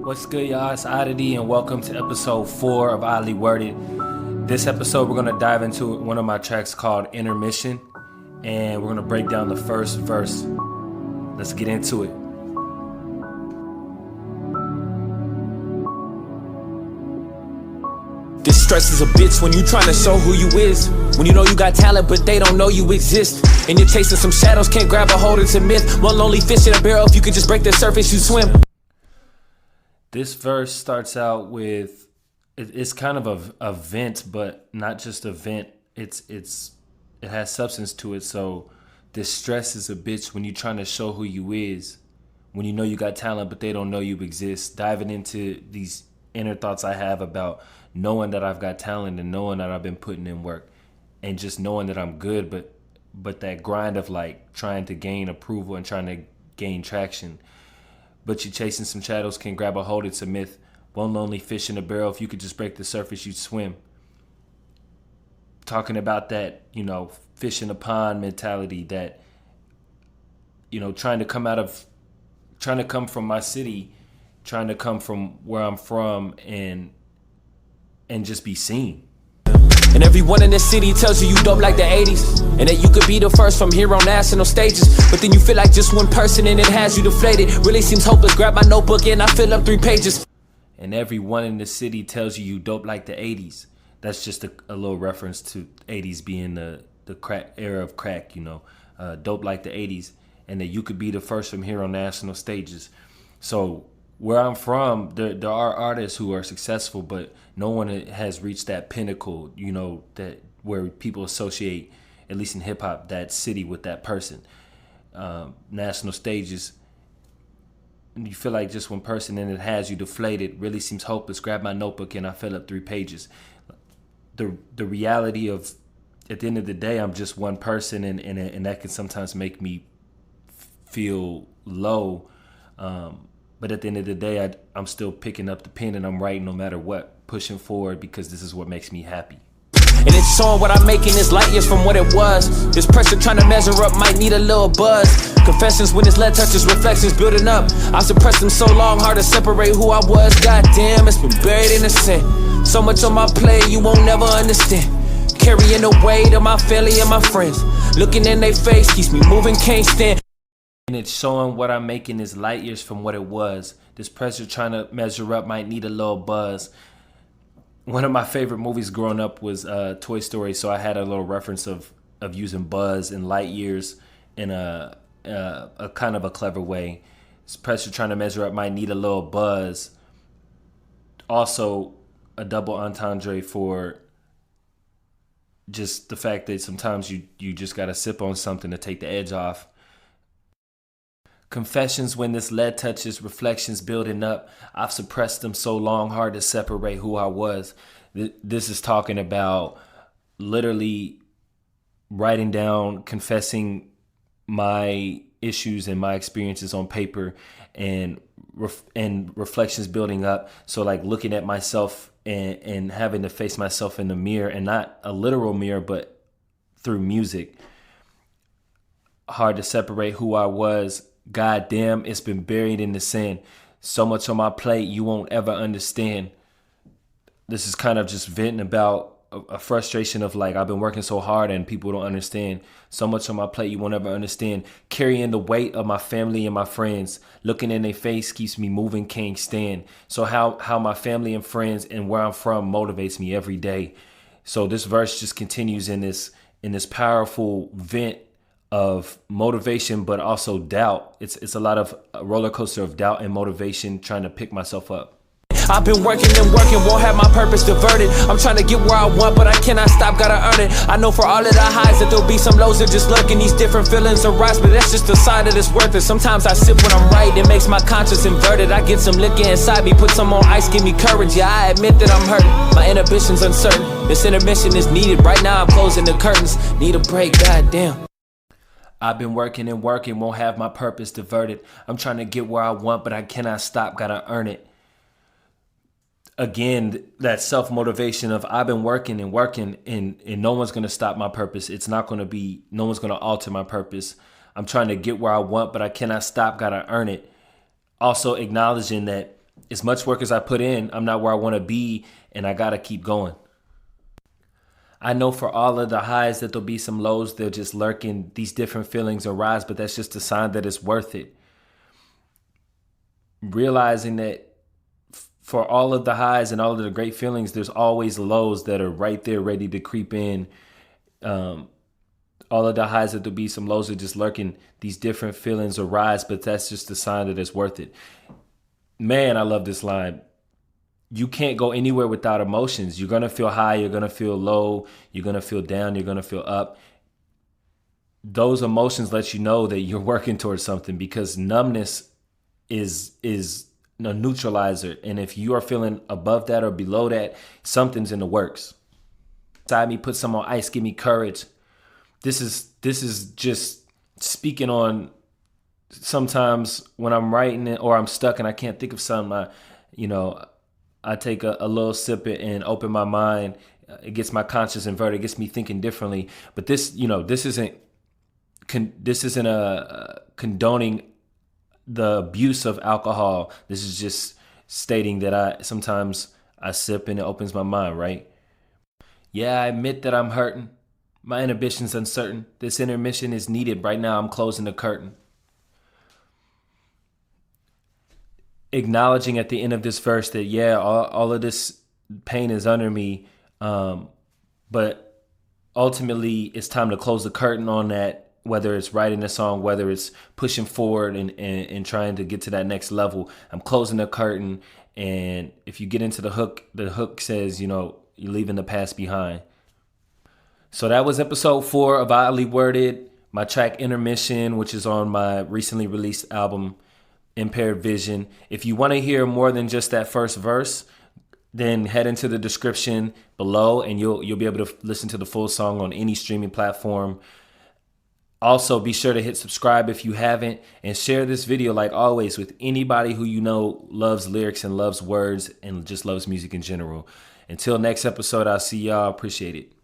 What's good, y'all? It's O.D.D.Y, and welcome to episode 4 of ODDLY WORDED. This episode, we're going to dive into one of my tracks called Intermission, and we're going to break down the first verse. Let's get into it. This stress is a bitch when you tryna show who you is. When you know you got talent but they don't know you exist. And you're chasing some shadows, can't grab a hold, it's a myth. One lonely fish in a barrel, if you could just break the surface, you swim. This verse starts out with, it's kind of a vent, but not just a vent. It has substance to it. So this stress is a bitch when you're trying to show who you is. When you know you got talent but they don't know you exist. Diving into these inner thoughts I have about knowing that I've got talent and knowing that I've been putting in work and just knowing that I'm good, but that grind of like trying to gain approval and trying to gain traction. But you're chasing some shadows, can't grab a hold, it's a myth. One lonely fish in a barrel, if you could just break the surface, you'd swim. Talking about that, fish in a pond mentality, that, trying to come from my city, trying to come from where I'm from and just be seen. And everyone in the city tells you dope like the 80s, and that you could be the first from here on national stages. But then you feel like just one person and it has you deflated. Really seems hopeless, grab my notebook and I fill up 3 pages. And everyone in the city tells you dope like the 80s. That's just a little reference to 80s being the crack era of crack, dope like the 80s, and that you could be the first from here on national stages. So where I'm from, there are artists who are successful, but no one has reached that pinnacle, that where people associate, at least in hip hop, that city with that person. National stages, you feel like just one person and it has you deflated. Really seems hopeless. Grab my notebook and I fill up 3 pages. The reality of, at the end of the day, I'm just one person, and that can sometimes make me feel low. But at the end of the day, I'm still picking up the pen and I'm writing no matter what, pushing forward because this is what makes me happy. And it's showing what I'm making is light years from what it was. This pressure trying to measure up might need a little buzz. Confessions when this lead touches reflections building up. I suppressed them so long, hard to separate who I was. Goddamn, it's been buried in the sin. So much on my plate you won't never understand. Carrying the weight of my family and my friends. Looking in their face keeps me moving, can't stand. And it's showing what I'm making is light years from what it was. This pressure trying to measure up might need a little buzz. One of my favorite movies growing up was Toy Story, so I had a little reference of using buzz and light years in a kind of a clever way. This pressure trying to measure up might need a little buzz. Also, a double entendre for just the fact that sometimes you just gotta sip on something to take the edge off. Confessions when this lead touches, reflections building up. I've suppressed them so long, hard to separate who I was. This is talking about literally writing down, confessing my issues and my experiences on paper, and reflections building up. So like looking at myself and having to face myself in the mirror, and not a literal mirror, but through music. Hard to separate who I was. God damn, it's been buried in the sand. So much on my plate you won't ever understand. This is kind of just venting about a frustration of like, I've been working so hard and people don't understand. So much on my plate you won't ever understand. Carrying the weight of my family and my friends. Looking in their face keeps me moving, can't stand. So how my family and friends and where I'm from motivates me every day. So this verse just continues in this powerful vent of motivation, but also doubt. It's a lot of a roller coaster of doubt and motivation, trying to pick myself up. I've been working and working, won't have my purpose diverted. I'm trying to get where I want, but I cannot stop, gotta earn it. I know for all of the highs that there'll be some lows that just lurking. These different feelings arise, but that's just a sign that it's worth it. Sometimes I sip when I'm right, it makes my conscience inverted. I get some liquor inside me, put some on ice, give me courage. Yeah, I admit that I'm hurting, my inhibition's uncertain. This intermission is needed, right now I'm closing the curtains. Need a break, goddamn. I've been working and working, won't have my purpose diverted. I'm trying to get where I want, but I cannot stop, gotta earn it. Again, that self-motivation of I've been working and working, and no one's gonna stop my purpose. No one's gonna alter my purpose. I'm trying to get where I want, but I cannot stop, gotta earn it. Also acknowledging that as much work as I put in, I'm not where I want to be, and I got to keep going. I know for all of the highs that there'll be some lows, they're just lurking, these different feelings arise, but that's just a sign that it's worth it. Realizing that for all of the highs and all of the great feelings, there's always lows that are right there ready to creep in. All of the highs that there'll be some lows are just lurking, these different feelings arise, but that's just a sign that it's worth it. Man, I love this line. You can't go anywhere without emotions. You're going to feel high. You're going to feel low. You're going to feel down. You're going to feel up. Those emotions let you know that you're working towards something, because numbness is a neutralizer. And if you are feeling above that or below that, something's in the works. Inside me, put some on ice, give me courage. This is just speaking on sometimes when I'm writing it or I'm stuck and I can't think of something, I take a little sip and open my mind. It gets my conscience inverted. It gets me thinking differently. But this isn't condoning the abuse of alcohol. This is just stating that sometimes I sip and it opens my mind, right? Yeah, I admit that I'm hurting. My inhibition's uncertain. This intermission is needed. Right now, I'm closing the curtain. Acknowledging at the end of this verse that, yeah, all of this pain is under me, but ultimately it's time to close the curtain on that, whether it's writing a song, whether it's pushing forward and trying to get to that next level. I'm closing the curtain, and if you get into the hook says, you're leaving the past behind. So that was episode 4 of Oddly Worded, my track Intermission, which is on my recently released album, Impaired Vision. If you want to hear more than just that first verse, then head into the description below and you'll be able to listen to the full song on any streaming platform. Also, be sure to hit subscribe if you haven't, and share this video, like always, with anybody who you know loves lyrics and loves words and just loves music in general. Until next episode, I'll see y'all. Appreciate it.